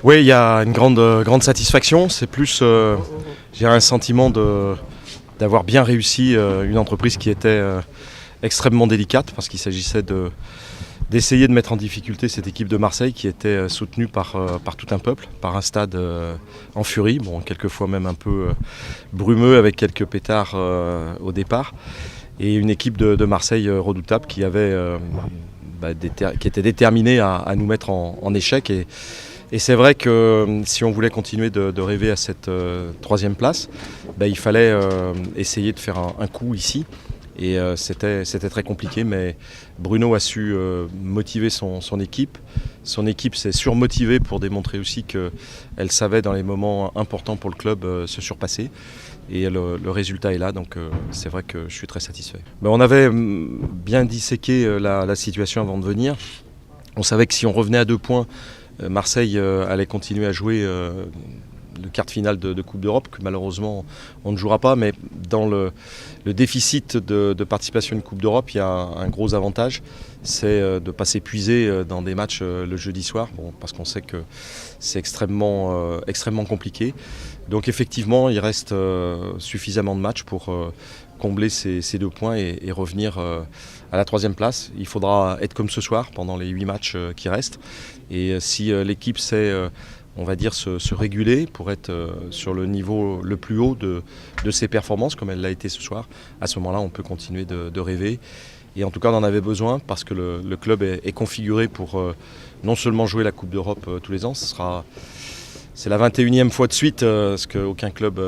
Oui, il y a une grande satisfaction. C'est plus, j'ai un sentiment d'avoir bien réussi une entreprise qui était extrêmement délicate parce qu'il s'agissait d'essayer de mettre en difficulté cette équipe de Marseille qui était soutenue par tout un peuple, par un stade en furie, bon, quelquefois même un peu brumeux avec quelques pétards au départ, et une équipe de Marseille redoutable qui était déterminée à nous mettre en échec. Et c'est vrai que si on voulait continuer de rêver à cette troisième place, il fallait essayer de faire un coup ici. Et c'était très compliqué, mais Bruno a su motiver son équipe. Son équipe s'est surmotivée pour démontrer aussi qu'elle savait dans les moments importants pour le club se surpasser. Et le résultat est là, donc c'est vrai que je suis très satisfait. On avait bien disséqué la situation avant de venir. On savait que si on revenait à 2 points, Marseille allait continuer à jouer le quart de finale de Coupe d'Europe, que malheureusement on ne jouera pas, mais dans le déficit de participation à une Coupe d'Europe, il y a un gros avantage, c'est de ne pas s'épuiser dans des matchs le jeudi soir, parce qu'on sait que c'est extrêmement compliqué. Donc effectivement, il reste suffisamment de matchs pour combler ces 2 points et revenir à la 3e place. Il faudra être comme ce soir pendant les 8 matchs qui restent. Et si l'équipe sait, on va dire, se réguler pour être sur le niveau le plus haut de ses performances, comme elle l'a été ce soir, à ce moment-là, on peut continuer de rêver. Et en tout cas, on en avait besoin parce que le club est configuré pour non seulement jouer la Coupe d'Europe tous les ans, c'est la 21e fois de suite, ce qu'aucun club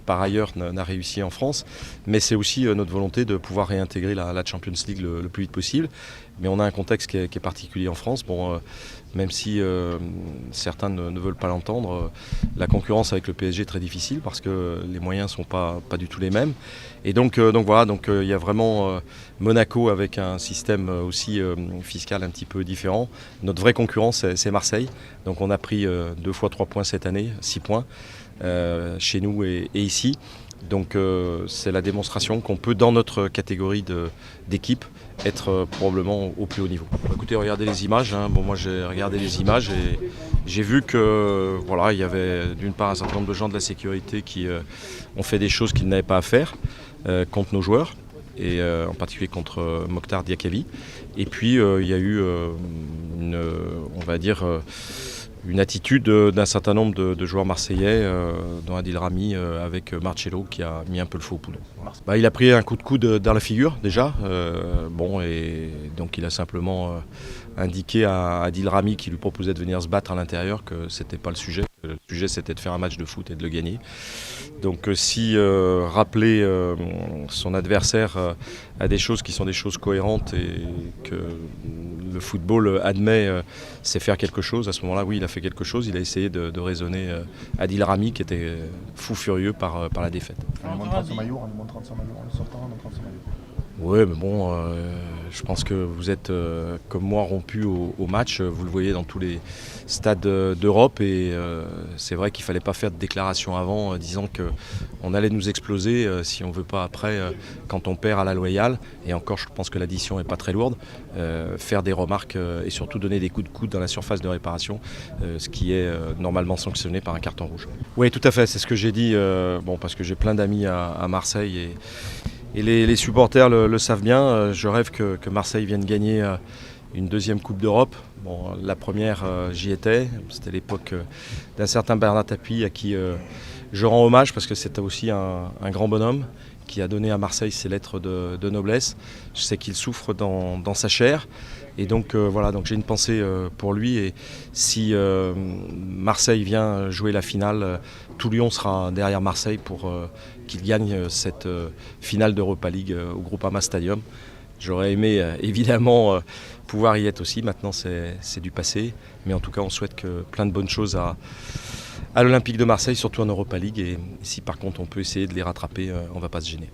par ailleurs n'a réussi en France, mais c'est aussi notre volonté de pouvoir réintégrer la Champions League le plus vite possible. Mais on a un contexte qui est particulier en France. Même si certains ne veulent pas l'entendre, la concurrence avec le PSG est très difficile parce que les moyens ne sont pas du tout les mêmes. Et donc voilà, il y a vraiment Monaco avec un système aussi fiscal un petit peu différent. Notre vraie concurrence, c'est Marseille. Donc on a pris 2 fois 3 points cette année, 6 points chez nous et ici. Donc c'est la démonstration qu'on peut, dans notre catégorie d'équipe, être probablement au plus haut niveau. Écoutez, regardez les images. Moi j'ai regardé les images et j'ai vu que il y avait d'une part un certain nombre de gens de la sécurité qui ont fait des choses qu'ils n'avaient pas à faire contre nos joueurs, et en particulier contre Mokhtar Diakavi. Et puis il y a eu une attitude d'un certain nombre de joueurs marseillais, dont Adil Rami avec Marcello qui a mis un peu le feu aux poudres. Il a pris un coup de coude dans la figure déjà, et donc il a simplement indiqué à Adil Rami qui lui proposait de venir se battre à l'intérieur que c'était pas le sujet. Le sujet c'était de faire un match de foot et de le gagner. Donc si rappeler son adversaire à des choses qui sont des choses cohérentes et que le football admet, c'est faire quelque chose, à ce moment-là oui il a fait quelque chose, il a essayé de raisonner Adil Rami qui était fou furieux par la défaite. En lui montrant son maillot, en le sortant, en montrant son maillot. Oui, mais je pense que vous êtes comme moi rompu au match, vous le voyez dans tous les stades d'Europe, et c'est vrai qu'il ne fallait pas faire de déclaration avant disant qu'on allait nous exploser si on ne veut pas après, quand on perd à la loyale, et encore je pense que l'addition n'est pas très lourde, faire des remarques et surtout donner des coups de coude dans la surface de réparation, ce qui est normalement sanctionné par un carton rouge. Oui, tout à fait, c'est ce que j'ai dit, parce que j'ai plein d'amis à Marseille et les supporters le savent bien. Je rêve que Marseille vienne gagner une 2e Coupe d'Europe. La première, j'y étais. C'était l'époque d'un certain Bernard Tapie à qui je rends hommage parce que c'était aussi un grand bonhomme qui a donné à Marseille ses lettres de noblesse. Je sais qu'il souffre dans sa chair. Et donc donc j'ai une pensée pour lui. Et si Marseille vient jouer la finale, tout Lyon sera derrière Marseille pour qu'il gagne cette finale d'Europa League au Groupama Stadium. J'aurais aimé évidemment pouvoir y être aussi. Maintenant c'est du passé. Mais en tout cas on souhaite que plein de bonnes choses à l'Olympique de Marseille, surtout en Europa League. Et si par contre on peut essayer de les rattraper, on ne va pas se gêner.